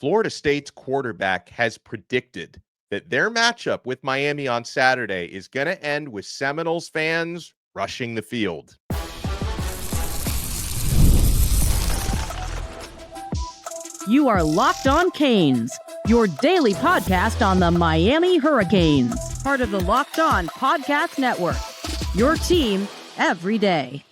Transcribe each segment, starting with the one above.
Florida State's quarterback has predicted that their matchup with Miami on Saturday is going to end with Seminoles fans rushing the field. You are Locked On Canes, your daily podcast on the Miami Hurricanes, part of the Locked On Podcast Network, your team every day.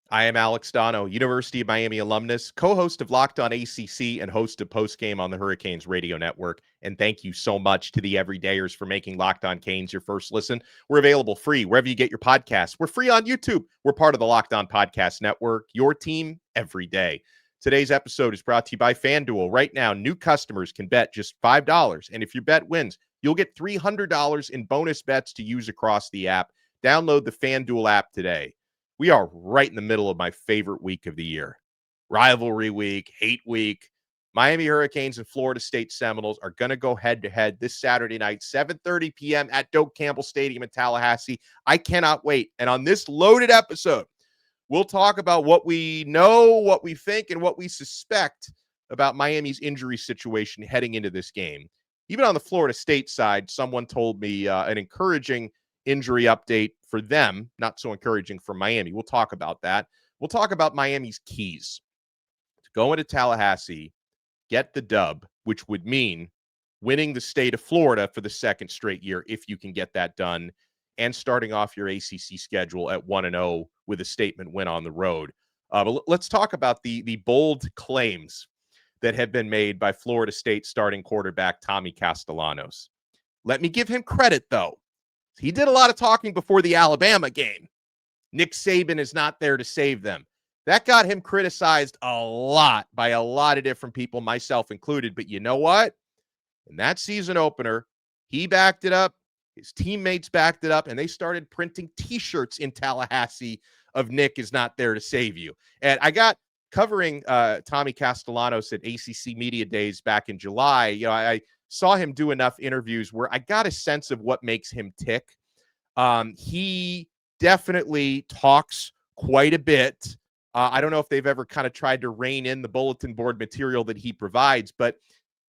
I am Alex Donno, University of Miami alumnus, co-host of Locked On ACC and host of Postgame on the Hurricanes radio network. And thank you so much to the everydayers for making Locked On Canes your first listen. We're available free wherever you get your podcasts. We're free on YouTube. We're part of the Locked On Podcast Network, your team every day. Today's episode is brought to you by FanDuel. Right now, new customers can bet just $5. And if your bet wins, you'll get $300 in bonus bets to use across the app. Download the FanDuel app today. We are right in the middle of my favorite week of the year. Rivalry week, hate week. Miami Hurricanes and Florida State Seminoles are going to go head-to-head this Saturday night, 7:30 p.m. at Doak Campbell Stadium in Tallahassee. I cannot wait. And on this loaded episode, we'll talk about what we know, what we think, and what we suspect about Miami's injury situation heading into this game. Even on the Florida State side, someone told me an encouraging injury update for them, not so encouraging for Miami. We'll talk about that. We'll talk about Miami's keys to go into Tallahassee, get the dub, which would mean winning the state of Florida for the second straight year, if you can get that done, and starting off your ACC schedule at 1-0 with a statement win on the road. But let's talk about the bold claims that have been made by Florida State starting quarterback Tommy Castellanos. Let me give him credit, though. He did a lot of talking before the Alabama game. Nick Saban is not there to save them. That got him criticized a lot by a lot of different people, myself included. But you know what? In that season opener, he backed it up. His teammates backed it up, and they started printing T-shirts in Tallahassee of Nick is not there to save you. And I got covering Tommy Castellanos at ACC Media Days back in July. I saw him do enough interviews where I got a sense of what makes him tick. He definitely talks quite a bit. I don't know if they've ever kind of tried to rein in the bulletin board material that he provides, but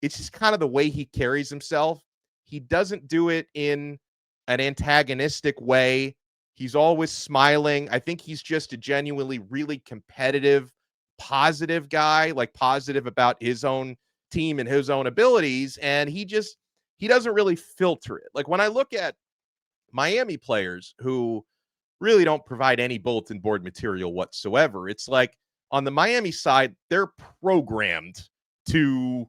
it's just kind of the way he carries himself. He doesn't do it in an antagonistic way. He's always smiling. I think he's just a genuinely really competitive, positive guy, like positive about his own team and his own abilities, and he doesn't really filter it. Like when I look at Miami players who really don't provide any bulletin board material whatsoever, it's like on the Miami side, they're programmed to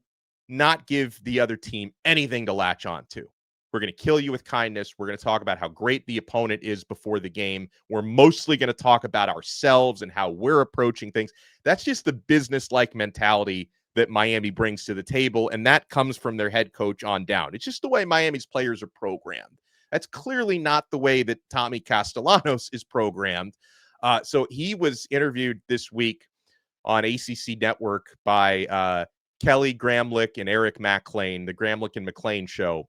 not give the other team anything to latch on to. We're going to kill you with kindness. We're going to talk about how great the opponent is before the game. We're mostly going to talk about ourselves and how we're approaching things. That's just the business-like mentality that Miami brings to the table, and that comes from their head coach on down. It's just the way Miami's players are programmed. That's clearly not the way that Tommy Castellanos is programmed. So he was interviewed this week on ACC Network by Kelly Gramlich and Eric McLean, the Gramlich and McLean show.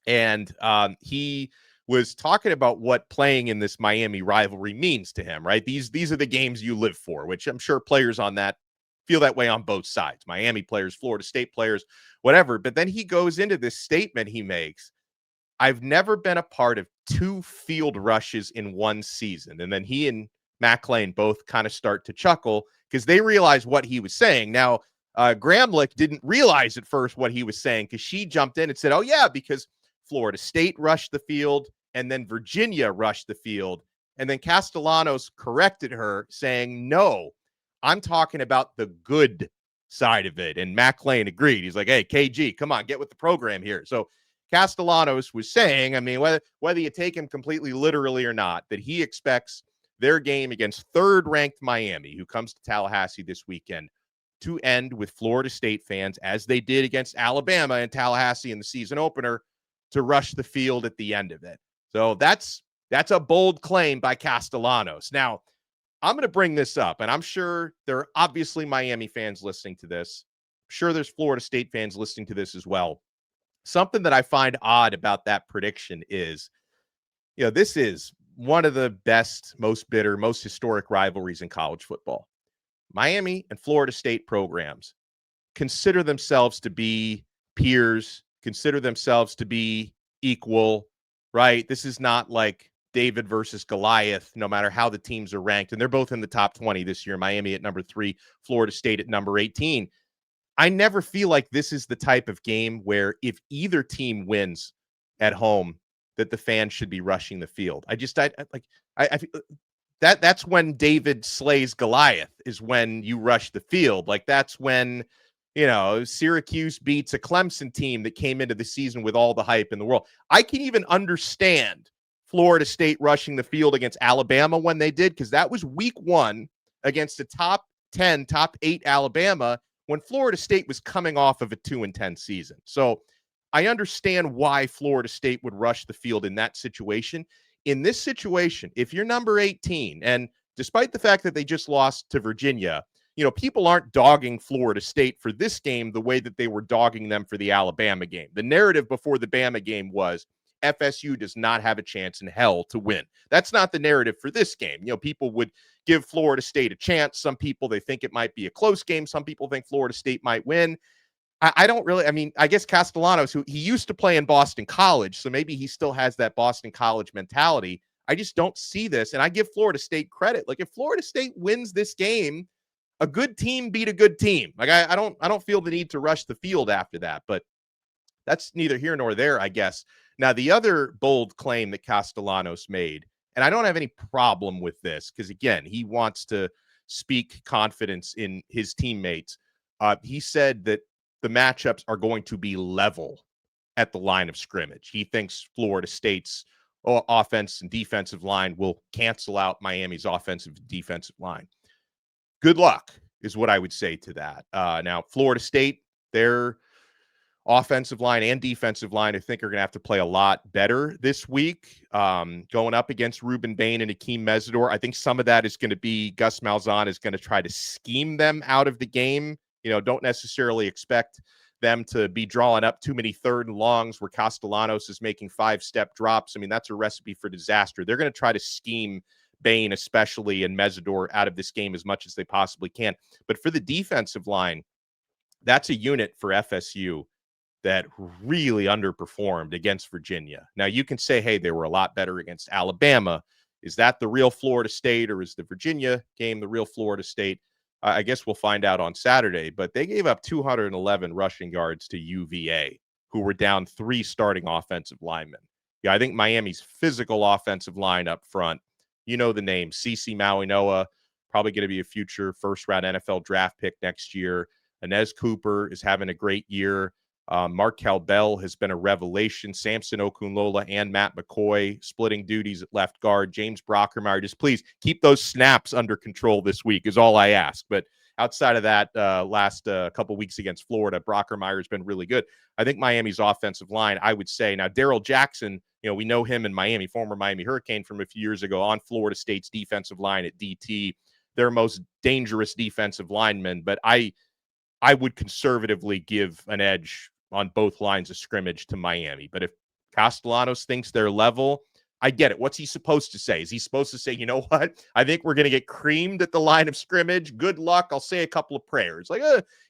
And he was talking about what playing in this Miami rivalry means to him, right? These are the games you live for, which I'm sure players on that feel that way on both sides. Miami players, Florida State players, whatever. But then he goes into this statement he makes. I've never been a part of 2 field rushes in one season. And then he and McLean both kind of start to chuckle because they realize what he was saying. Now, Gramlich didn't realize at first what he was saying because she jumped in and said, oh, yeah, because Florida State rushed the field and then Virginia rushed the field. And then Castellanos corrected her saying, no, I'm talking about the good side of it. And McLean agreed. He's like, hey, KG, come on, get with the program here. So Castellanos was saying, I mean, whether you take him completely literally or not, that he expects their game against third-ranked Miami, who comes to Tallahassee this weekend, to end with Florida State fans, as they did against Alabama and Tallahassee in the season opener, to rush the field at the end of it. So that's a bold claim by Castellanos. Now, I'm going to bring this up, and I'm sure there are obviously Miami fans listening to this. I'm sure there's Florida State fans listening to this as well. Something that I find odd about that prediction is, this is one of the best, most bitter, most historic rivalries in college football. Miami and Florida State programs consider themselves to be peers, consider themselves to be equal, right? This is not like David versus Goliath, no matter how the teams are ranked. And they're both in the top 20 this year. Miami at number 3, Florida State at number 18. I never feel like this is the type of game where if either team wins at home, that the fans should be rushing the field. That's when David slays Goliath, is when you rush the field. Like, that's when, Syracuse beats a Clemson team that came into the season with all the hype in the world. I can even understand Florida State rushing the field against Alabama when they did, because that was week 1 against the top 10, top 8 Alabama, when Florida State was coming off of a 2-10 season. So I understand why Florida State would rush the field in that situation. In this situation, if you're number 18, and despite the fact that they just lost to Virginia, people aren't dogging Florida State for this game the way that they were dogging them for the Alabama game. The narrative before the Bama game was FSU does not have a chance in hell to win. That's not the narrative for this game. People would give Florida State a chance. Some people, they think it might be a close game. Some people think Florida State might win. I don't really, I guess Castellanos, who he used to play in Boston College, so maybe he still has that Boston College mentality. I just don't see this, and I give Florida State credit. Like, if Florida State wins this game, a good team beat a good team. Like, I don't feel the need to rush the field after that, but that's neither here nor there, I guess. Now, the other bold claim that Castellanos made, and I don't have any problem with this, because, again, he wants to speak confidence in his teammates. He said that the matchups are going to be level at the line of scrimmage. He thinks Florida State's offense and defensive line will cancel out Miami's offensive and defensive line. Good luck is what I would say to that. Now, Florida State, their offensive line and defensive line, I think, are going to have to play a lot better this week, going up against Rueben, Bain, and Akheem Mesidor. I think some of that is going to be Gus Malzahn is going to try to scheme them out of the game. Don't necessarily expect them to be drawing up too many 3rd and longs where Castellanos is making 5-step drops. That's a recipe for disaster. They're going to try to scheme Bain, especially, and Mesidor out of this game as much as they possibly can. But for the defensive line, that's a unit for FSU that really underperformed against Virginia. Now, you can say, hey, they were a lot better against Alabama. Is that the real Florida State, or is the Virginia game the real Florida State? I guess we'll find out on Saturday, but they gave up 211 rushing yards to UVA, who were down 3 starting offensive linemen. Yeah, I think Miami's physical offensive line up front, the name, CeCe Mauinoa, probably going to be a future first-round NFL draft pick next year. Inez Cooper is having a great year. Markel Bell has been a revelation. Samson Okunlola and Matt McCoy splitting duties at left guard. James Brockermeyer, just please keep those snaps under control this week is all I ask. But outside of that, last couple weeks against Florida, Brockermeyer has been really good. I think Miami's offensive line, I would say. Now, Daryl Jackson, we know him in Miami, former Miami Hurricane from a few years ago, on Florida State's defensive line at DT. Their most dangerous defensive lineman. But I would conservatively give an edge on both lines of scrimmage to Miami. But if Castellanos thinks they're level, I get it. What's he supposed to say? Is he supposed to say, you know what? I think we're going to get creamed at the line of scrimmage. Good luck. I'll say a couple of prayers. Like,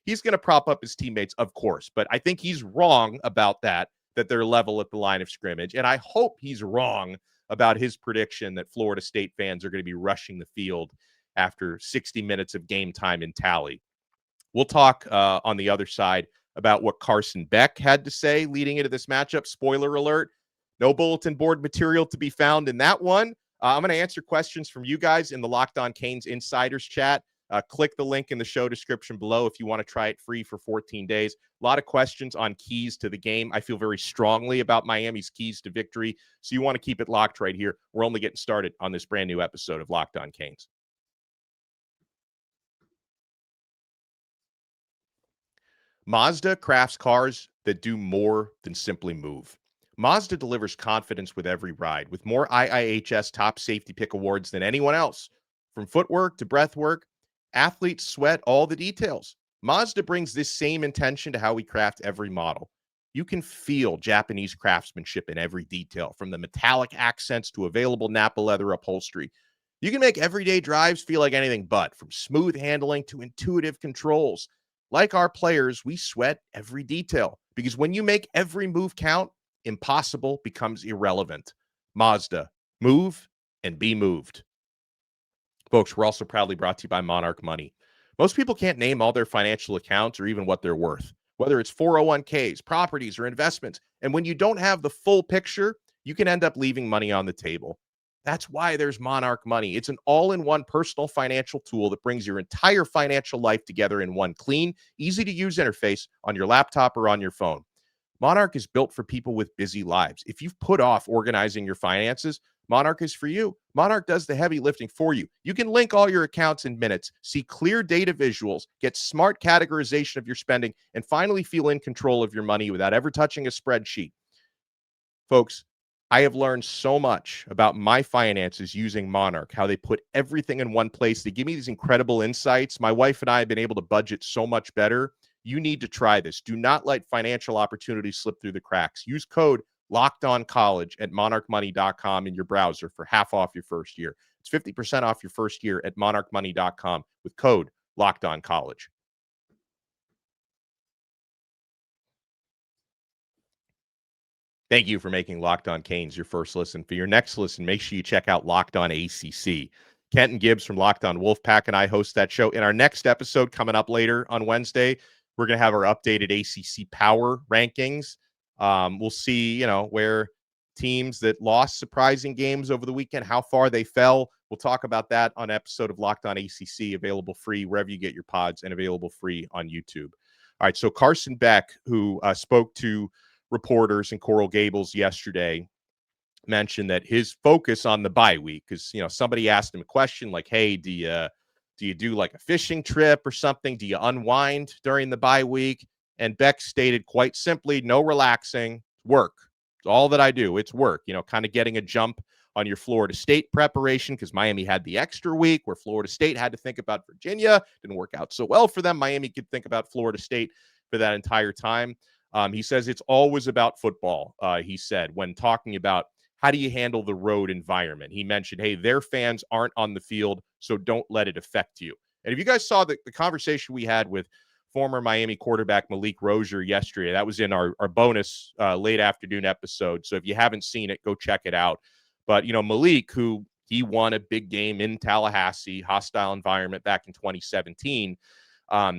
he's going to prop up his teammates, of course. But I think he's wrong about that they're level at the line of scrimmage. And I hope he's wrong about his prediction that Florida State fans are going to be rushing the field after 60 minutes of game time in Tally. We'll talk on the other side about what Carson Beck had to say leading into this matchup. Spoiler alert, no bulletin board material to be found in that one. I'm going to answer questions from you guys in the Locked On Canes Insiders chat. Click the link in the show description below if you want to try it free for 14 days. A lot of questions on keys to the game. I feel very strongly about Miami's keys to victory, so you want to keep it locked right here. We're only getting started on this brand new episode of Locked On Canes. Mazda crafts cars that do more than simply move. Mazda delivers confidence with every ride, with more IIHS top safety pick awards than anyone else. From footwork to breathwork, athletes sweat all the details. Mazda brings this same intention to how we craft every model. You can feel Japanese craftsmanship in every detail, from the metallic accents to available Napa leather upholstery. You can make everyday drives feel like anything but, from smooth handling to intuitive controls. like our players, we sweat every detail because when you make every move count, impossible becomes irrelevant. Mazda, move and be moved. Folks, we're also proudly brought to you by Monarch Money. Most people can't name all their financial accounts or even what they're worth, whether it's 401ks, properties, or investments. And when you don't have the full picture, you can end up leaving money on the table. That's why there's Monarch Money. It's an all-in-one personal financial tool that brings your entire financial life together in one clean, easy-to-use interface on your laptop or on your phone. Monarch is built for people with busy lives. If you've put off organizing your finances, Monarch is for you. Monarch does the heavy lifting for you. You can link all your accounts in minutes, see clear data visuals, get smart categorization of your spending, and finally feel in control of your money without ever touching a spreadsheet. Folks, I have learned so much about my finances using Monarch, how they put everything in one place. They give me these incredible insights. My wife and I have been able to budget so much better. You need to try this. Do not let financial opportunities slip through the cracks. Use code LOCKEDONCollege at monarchmoney.com in your browser for half off your first year. It's 50% off your first year at monarchmoney.com with code LOCKEDONCollege. Thank you for making Locked On Canes your first listen. For your next listen, make sure you check out Locked On ACC. Kenton Gibbs from Locked On Wolfpack and I host that show. In our next episode coming up later on Wednesday, we're going to have our updated ACC power rankings. We'll see, where teams that lost surprising games over the weekend, how far they fell. We'll talk about that on an episode of Locked On ACC, available free wherever you get your pods and available free on YouTube. All right, so Carson Beck, who spoke to reporters in Coral Gables yesterday, mentioned that his focus on the bye week, because somebody asked him a question like, hey, do you do like a fishing trip or something? Do you unwind during the bye week? And Beck stated quite simply, no relaxing, work. It's all that I do. It's work, kind of getting a jump on your Florida State preparation, because Miami had the extra week where Florida State had to think about Virginia. Didn't work out so well for them. Miami could think about Florida State for that entire time. He says it's always about football, he said, when talking about how do you handle the road environment. He mentioned, hey, their fans aren't on the field, so don't let it affect you. And if you guys saw the conversation we had with former Miami quarterback Malik Rozier yesterday, that was in our bonus late afternoon episode. So if you haven't seen it, go check it out. But, Malik, who he won a big game in Tallahassee, hostile environment back in 2017,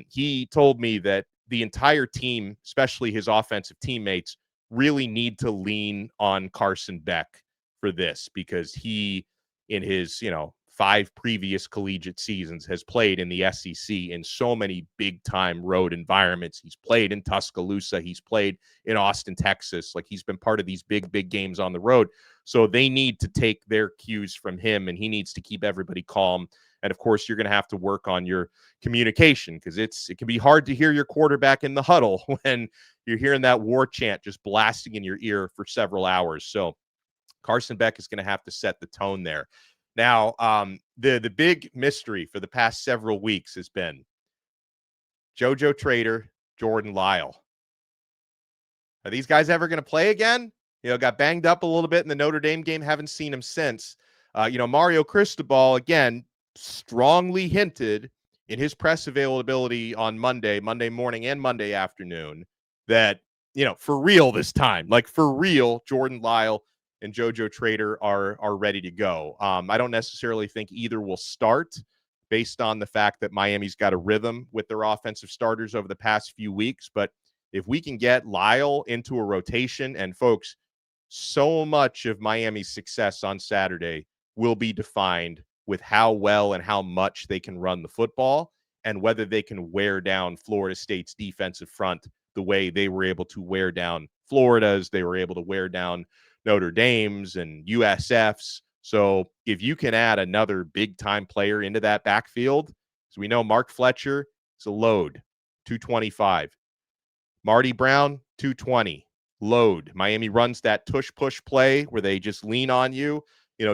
he told me that the entire team, especially his offensive teammates, really need to lean on Carson Beck for this, because he, in his, 5 previous collegiate seasons, has played in the SEC in so many big-time road environments. He's played in Tuscaloosa. He's played in Austin, Texas. Like, he's been part of these big games on the road. So they need to take their cues from him, and he needs to keep everybody calm. And, of course, you're going to have to work on your communication, because it can be hard to hear your quarterback in the huddle when you're hearing that war chant just blasting in your ear for several hours. So Carson Beck is going to have to set the tone there. Now, the big mystery for the past several weeks has been JoJo Trader, Jordan Lyle. Are these guys ever going to play again? Got banged up a little bit in the Notre Dame game. Haven't seen him since. Mario Cristobal, again, strongly hinted in his press availability on Monday morning and Monday afternoon that, for real this time, like for real, Jordan Lyle and JoJo Trader are ready to go. I don't necessarily think either will start, based on the fact that Miami's got a rhythm with their offensive starters over the past few weeks. But if we can get Lyle into a rotation, and folks, so much of Miami's success on Saturday will be defined with how well and how much they can run the football, and whether they can wear down Florida State's defensive front the way they were able to wear down Florida's, they were able to wear down Notre Dame's and USF's. So if you can add another big-time player into that backfield, as we know, Mark Fletcher is a load, 225. Marty Brown, 220. Load. Miami runs that tush-push play where they just lean on you.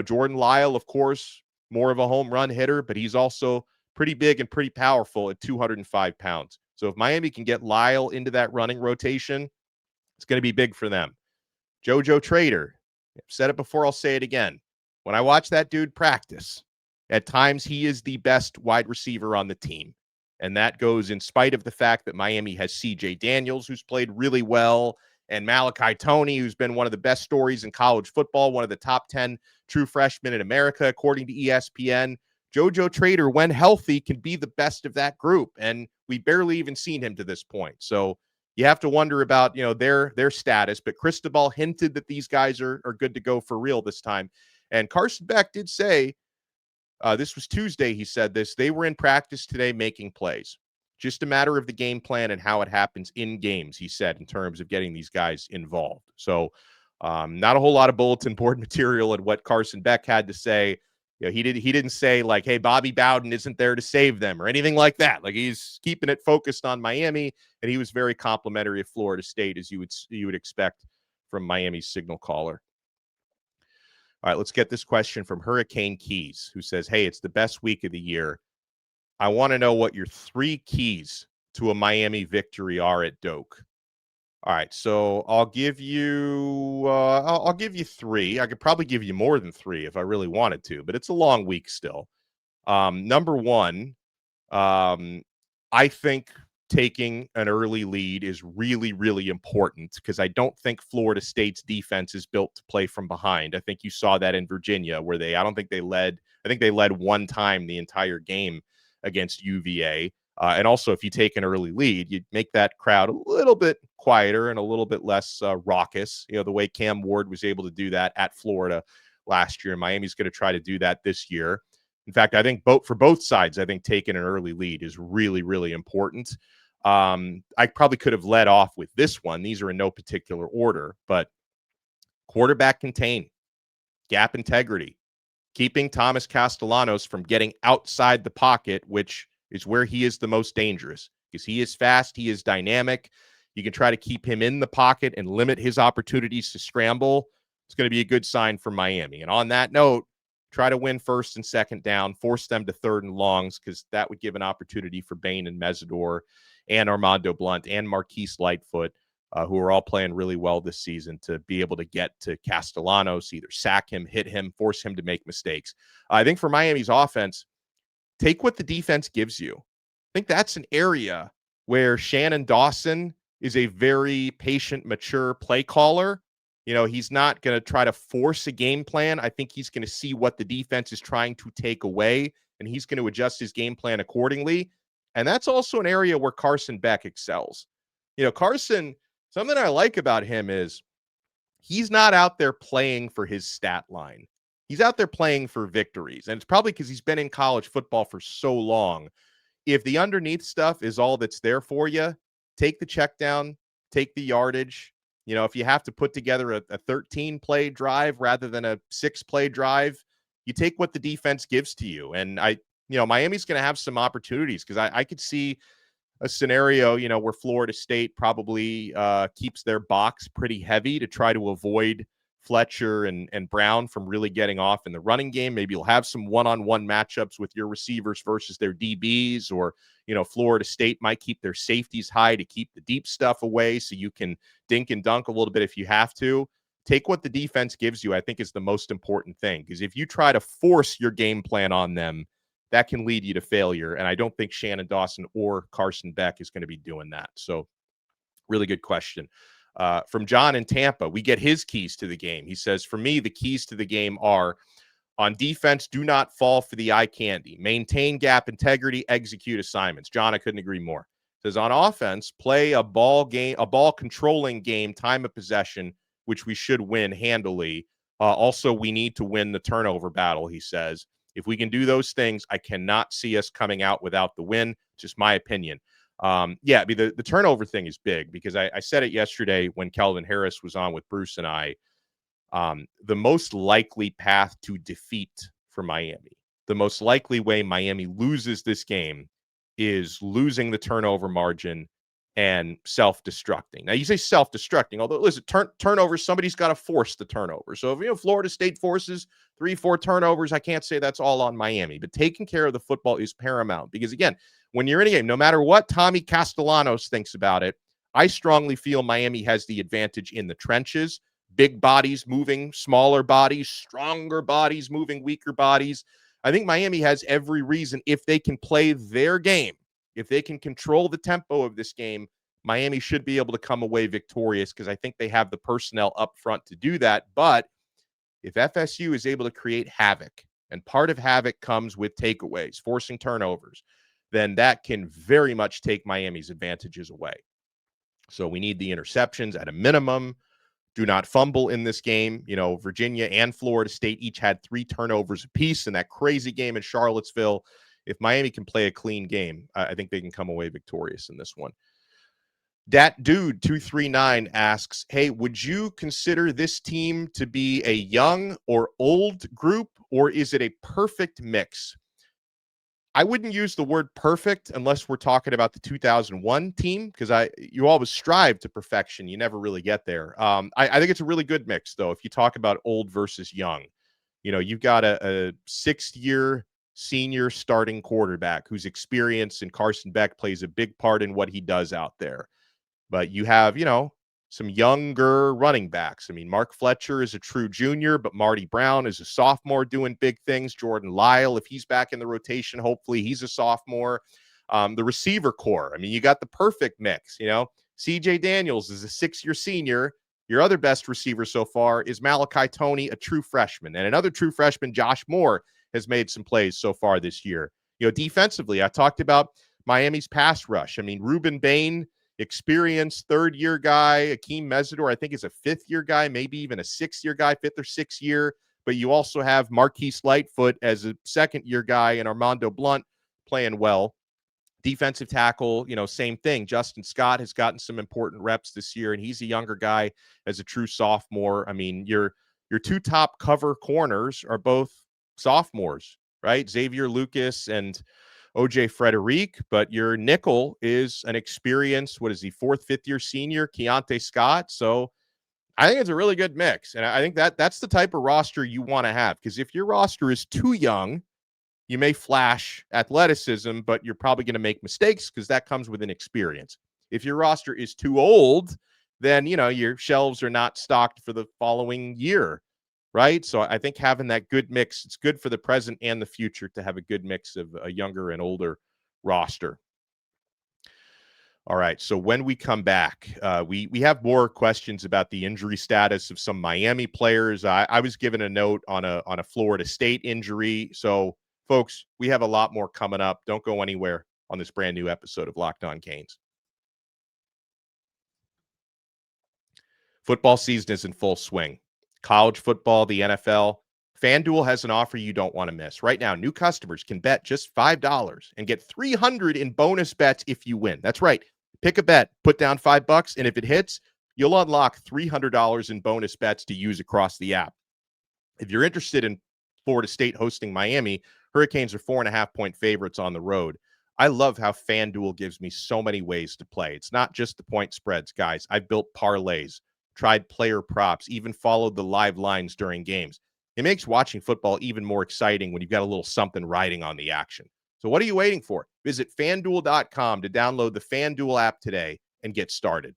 Jordan Lyle, of course, more of a home run hitter, but he's also pretty big and pretty powerful at 205 pounds. So if Miami can get Lyle into that running rotation, it's going to be big for them. JoJo Trader, I've said it before, I'll say it again. When I watch that dude practice, at times he is the best wide receiver on the team. And that goes in spite of the fact that Miami has CJ Daniels, who's played really well, and Malachi Toney, who's been one of the best stories in college football, one of the top 10 true freshmen in America, according to ESPN. JoJo Trader, when healthy, can be the best of that group. And we barely even seen him to this point. So you have to wonder about, their status. But Cristobal hinted that these guys are good to go for real this time. And Carson Beck did say, this was Tuesday, he said this, they were in practice today making plays. Just a matter of the game plan and how it happens in games, he said, in terms of getting these guys involved. So not a whole lot of bulletin board material and what Carson Beck had to say. He didn't say like, hey, Bobby Bowden isn't there to save them or anything like that. Like, he's keeping it focused on Miami, and he was very complimentary of Florida State, as you would expect from Miami's signal caller. All right, let's get this question from Hurricane Keys, who says, hey, it's the best week of the year. I want to know what your 3 keys to a Miami victory are at Doak. All right, so I'll give you 3. I could probably give you more than 3 if I really wanted to, but it's a long week still. Number 1, I think taking an early lead is really, really important because I don't think Florida State's defense is built to play from behind. I think you saw that in Virginia where I think they led one time the entire game against UVA. And also, if you take an early lead, you make that crowd a little bit quieter and a little bit less raucous, the way Cam Ward was able to do that at Florida last year. Miami's going to try to do that this year. In fact, I think for both sides, I think taking an early lead is really, really important. I probably could have led off with this one. These are in no particular order, but quarterback contain, gap integrity, keeping Thomas Castellanos from getting outside the pocket, which is where he is the most dangerous because he is fast. He is dynamic. You can try to keep him in the pocket and limit his opportunities to scramble. It's going to be a good sign for Miami. And on that note, try to win first and second down, force them to third and longs because that would give an opportunity for Bain and Mesidor and Armando Blunt and Marquise Lightfoot, who are all playing really well this season, to be able to get to Castellanos, either sack him, hit him, force him to make mistakes. I think for Miami's offense, take what the defense gives you. I think that's an area where Shannon Dawson is a very patient, mature play caller. He's not going to try to force a game plan. I think he's going to see what the defense is trying to take away, and he's going to adjust his game plan accordingly. And that's also an area where Carson Beck excels. Carson, something I like about him is he's not out there playing for his stat line. He's out there playing for victories. And it's probably because he's been in college football for so long. If the underneath stuff is all that's there for you, take the check down, take the yardage. If you have to put together a 13-play drive rather than a 6-play drive, you take what the defense gives to you. And Miami's going to have some opportunities because I could see a scenario, where Florida State probably keeps their box pretty heavy to try to avoid Fletcher and Brown from really getting off in the running game. Maybe you'll have some one-on-one matchups with your receivers versus their DBs, or, Florida State might keep their safeties high to keep the deep stuff away so you can dink and dunk a little bit if you have to. Take what the defense gives you, I think, is the most important thing, because if you try to force your game plan on them, that can lead you to failure. And I don't think Shannon Dawson or Carson Beck is going to be doing that. So really good question. From John in Tampa, we get his keys to the game. He says, for me, the keys to the game are: on defense, do not fall for the eye candy. Maintain gap integrity, execute assignments. John, I couldn't agree more. Says on offense, play a ball controlling game, time of possession, which we should win handily. Also, we need to win the turnover battle, he says. If we can do those things, I cannot see us coming out without the win. Just my opinion. The turnover thing is big because I said it yesterday when Kelvin Harris was on with Bruce and I. The most likely path to defeat for Miami, the most likely way Miami loses this game, is losing the turnover margin and self-destructing. Now, you say self-destructing, although, listen, turnovers, somebody's got to force the turnover. So if Florida State forces 3-4 turnovers, I can't say that's all on Miami. But taking care of the football is paramount because, again, when you're in a game, no matter what Tommy Castellanos thinks about it, I strongly feel Miami has the advantage in the trenches. Big bodies moving smaller bodies, stronger bodies moving weaker bodies. I think Miami has every reason, if they can play their game, If they can control the tempo of this game, Miami should be able to come away victorious because I think they have the personnel up front to do that. But if FSU is able to create havoc, and part of havoc comes with takeaways, forcing turnovers, then that can very much take Miami's advantages away. So we need the interceptions at a minimum. Do not fumble in this game. You know, Virginia and Florida State each had 3 turnovers apiece in that crazy game in Charlottesville. If Miami can play a clean game, I think they can come away victorious in this one. Dat Dude 239 asks, hey, would you consider this team to be a young or old group, or is it a perfect mix? I wouldn't use the word perfect unless we're talking about the 2001 team, because you always strive to perfection. You never really get there. I think it's a really good mix, though, if you talk about old versus young. You know, you've got a 6-year senior starting quarterback whose experience, and Carson Beck plays a big part in what he does out there. But you have, you know, some younger running backs. I mean, Mark Fletcher is a true junior, but Marty Brown is a sophomore doing big things. Jordan Lyle, if he's back in the rotation, hopefully he's a sophomore. The receiver core, I mean, you got the perfect mix, you know. CJ Daniels is a 6-year senior. Your other best receiver so far is Malachi Toney, a true freshman. And another true freshman, Josh Moore, has made some plays so far this year. You know, defensively, I talked about Miami's pass rush. I mean, Rueben, Bain, experienced 3rd-year guy. Akheem Mesidor, I think, is a 5th-year guy, maybe even a 6th-year guy, 5th or 6th year. But you also have Marquise Lightfoot as a 2nd-year guy and Armando Blunt playing well. Defensive tackle, you know, same thing. Justin Scott has gotten some important reps this year, and he's a younger guy as a true sophomore. I mean, your 2 top cover corners are both sophomores, right? Xavier Lucas and OJ Frederic, but your nickel is an experienced, 4th, 5th-year senior, Keontae Scott. So I think it's a really good mix. And I think that's the type of roster you want to have, because if your roster is too young, you may flash athleticism, but you're probably going to make mistakes because that comes with an experience. If your roster is too old, then, you know, your shelves are not stocked for the following year. Right. So I think having that good mix, it's good for the present and the future to have a good mix of a younger and older roster. All right. So when we come back, we have more questions about the injury status of some Miami players. I was given a note on a Florida State injury. So, folks, we have a lot more coming up. Don't go anywhere on this brand new episode of Locked On Canes. Football season is in full swing. College football, the NFL. FanDuel has an offer you don't want to miss. Right now, new customers can bet just $5 and get $300 in bonus bets if you win. That's right. Pick a bet, put down $5, and if it hits, you'll unlock $300 in bonus bets to use across the app. If you're interested in Florida State hosting Miami, Hurricanes are 4.5-point favorites on the road. I love how FanDuel gives me so many ways to play. It's not just the point spreads, guys. I've built parlays, tried player props, even followed the live lines during games. It makes watching football even more exciting when you've got a little something riding on the action. So what are you waiting for? Visit FanDuel.com to download the FanDuel app today and get started.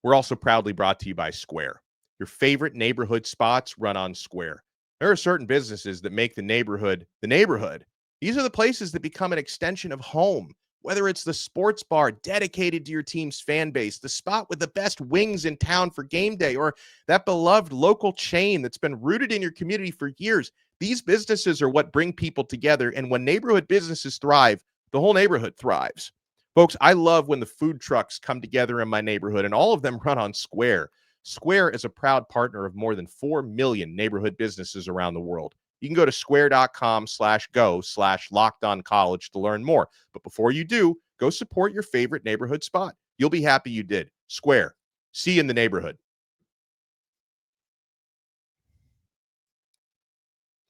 We're also proudly brought to you by Square. Your favorite neighborhood spots run on Square. There are certain businesses that make the neighborhood the neighborhood. These are the places that become an extension of home. Whether it's the sports bar dedicated to your team's fan base, the spot with the best wings in town for game day, or that beloved local chain that's been rooted in your community for years, these businesses are what bring people together. And when neighborhood businesses thrive, the whole neighborhood thrives. Folks, I love when the food trucks come together in my neighborhood, and all of them run on Square. Square is a proud partner of more than 4 million neighborhood businesses around the world. You can go to square.com/go/lockedoncollege to learn more. But before you do, go support your favorite neighborhood spot. You'll be happy you did. Square. See you in the neighborhood.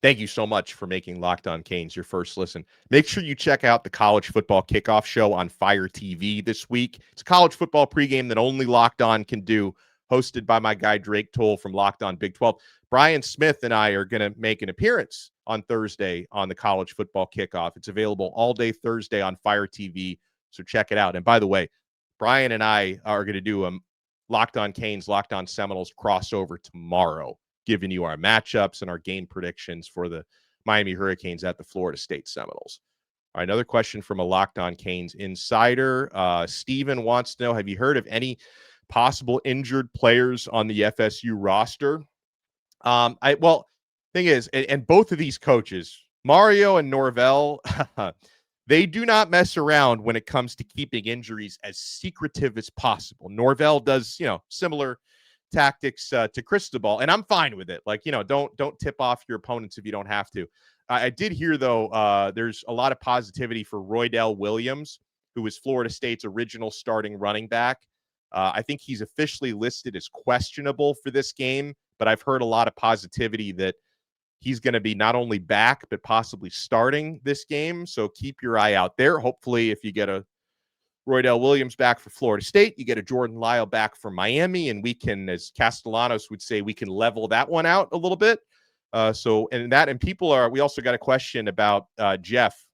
Thank you so much for making Locked On Canes your first listen. Make sure you check out the College Football Kickoff Show on Fire TV this week. It's a college football pregame that only Locked On can do, hosted by my guy Drake Toll from Locked On Big 12. Brian Smith and I are going to make an appearance on Thursday on the College Football Kickoff. It's available all day Thursday on Fire TV, so check it out. And by the way, Brian and I are going to do a Locked On Canes, Locked On Seminoles crossover tomorrow, giving you our matchups and our game predictions for the Miami Hurricanes at the Florida State Seminoles. All right, another question from a Locked On Canes insider. Steven wants to know, have you heard of any possible injured players on the FSU roster? Thing is, and both of these coaches, Mario and Norvell, they do not mess around when it comes to keeping injuries as secretive as possible. Norvell does, similar tactics to Cristobal, and I'm fine with it. Like, don't tip off your opponents if you don't have to. I did hear, though, there's a lot of positivity for Roydell Williams, who was Florida State's original starting running back. I think he's officially listed as questionable for this game, but I've heard a lot of positivity that he's going to be not only back, but possibly starting this game. So keep your eye out there. Hopefully, if you get a Roydell Williams back for Florida State, you get a Jordan Lyle back for Miami, and we can, as Castellanos would say, we can level that one out a little bit. We also got a question about Jeff,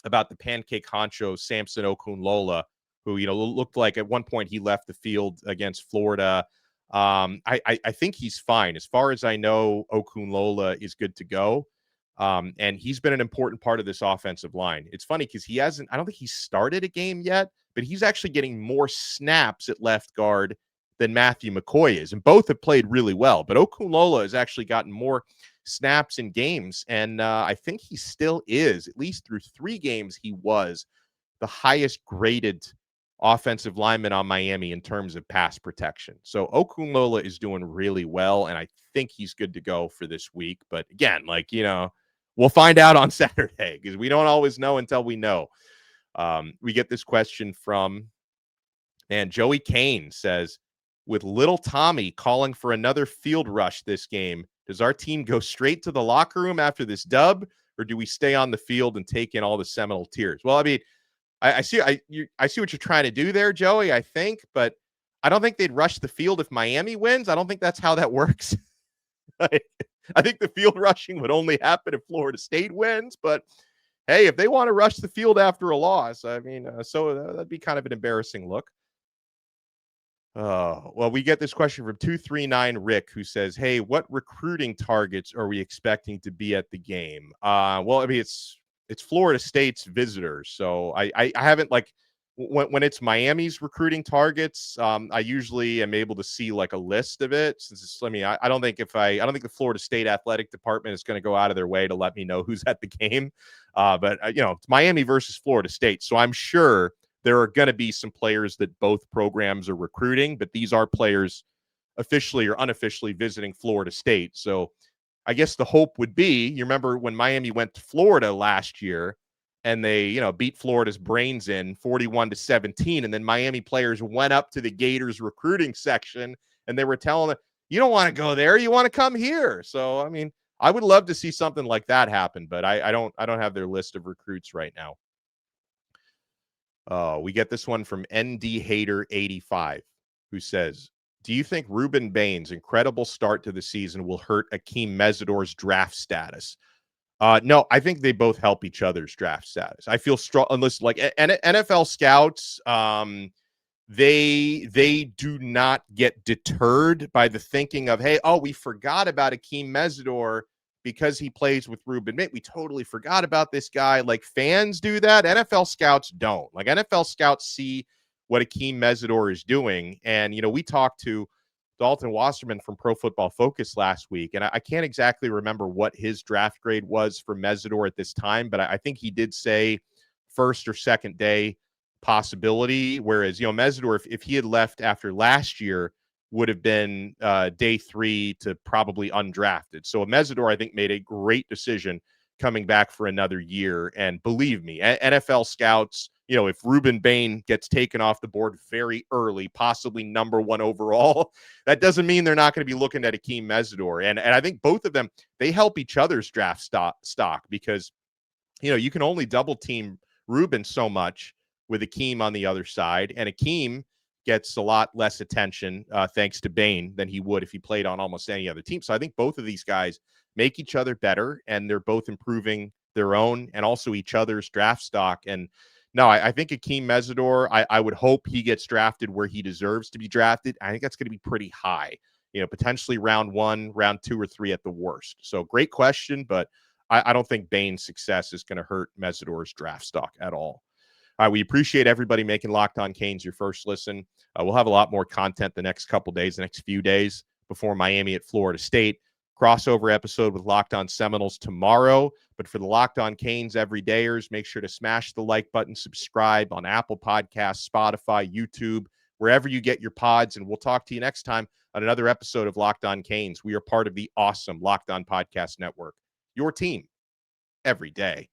about the pancake honcho, Samson Okunlola, who, looked like at one point he left the field against Florida. I think he's fine. As far as I know, Okunlola is good to go. And he's been an important part of this offensive line. It's funny because I don't think he started a game yet, but he's actually getting more snaps at left guard than Matthew McCoy is. And both have played really well. But Okunlola has actually gotten more snaps in games. And I think he still is, at least through 3 games, he was the highest graded offensive lineman on Miami in terms of pass protection. So Okunlola is doing really well, and I think he's good to go for this week. But again, we'll find out on Saturday because we don't always know until we know. We get this question from, Joey Kane says, with little Tommy calling for another field rush this game, does our team go straight to the locker room after this dub, or do we stay on the field and take in all the Seminole tears? Well, I mean, I see what you're trying to do there, Joey, I think, but I don't think they'd rush the field if Miami wins. I don't think that's how that works. I think the field rushing would only happen if Florida State wins, but hey, if they want to rush the field after a loss, I mean, that'd be kind of an embarrassing look. Well, we get this question from 239 Rick, who says, hey, what recruiting targets are we expecting to be at the game? Well, I mean, it's Florida State's visitors. So I haven't, when it's Miami's recruiting targets, I usually am able to see like a list of it. I don't think the Florida State athletic department is going to go out of their way to let me know who's at the game. But it's Miami versus Florida State. So I'm sure there are going to be some players that both programs are recruiting, but these are players officially or unofficially visiting Florida State. So I guess the hope would be, you remember when Miami went to Florida last year and they, beat Florida's brains in 41-17. And then Miami players went up to the Gators recruiting section and they were telling them, you don't want to go there. You want to come here. So, I mean, I would love to see something like that happen, but I don't have their list of recruits right now. We get this one from ND Hater 85, who says, do you think Rueben Bain's incredible start to the season will hurt Akheem Mesidor's draft status? No, I think they both help each other's draft status. I feel strong, unless like NFL scouts, they do not get deterred by the thinking of, hey, we forgot about Akheem Mesidor because he plays with Rueben Bain. We totally forgot about this guy. Like, fans do that. NFL scouts don't. Like, NFL scouts see what Akheem Mesidor is doing. And, we talked to Dalton Wasserman from Pro Football Focus last week, and I can't exactly remember what his draft grade was for Mesidor at this time, but I think he did say first or second day possibility, whereas, Mesidor, if he had left after last year, would have been day 3 to probably undrafted. So Mesidor, I think, made a great decision coming back for another year. And believe me, NFL scouts, if Rueben Bain gets taken off the board very early, possibly number 1 overall, that doesn't mean they're not going to be looking at Akheem Mesidor. And I think both of them, they help each other's draft stock because, you can only double team Rueben so much with Akheem on the other side. And Akheem gets a lot less attention thanks to Bain than he would if he played on almost any other team. So I think both of these guys make each other better, and they're both improving their own and also each other's draft stock. And no, I think Akheem Mesidor, I would hope he gets drafted where he deserves to be drafted. I think that's going to be pretty high, potentially round 1, round 2 or 3 at the worst. So great question, but I don't think Bain's success is going to hurt Mesidor's draft stock at all. All right, we appreciate everybody making Locked On Canes your first listen. We'll have a lot more content the next couple days, the next few days before Miami at Florida State. Crossover episode with Locked On Seminoles tomorrow. But for the Locked On Canes everydayers, make sure to smash the like button, subscribe on Apple Podcasts, Spotify, YouTube, wherever you get your pods. And we'll talk to you next time on another episode of Locked On Canes. We are part of the awesome Locked On Podcast Network, your team every day.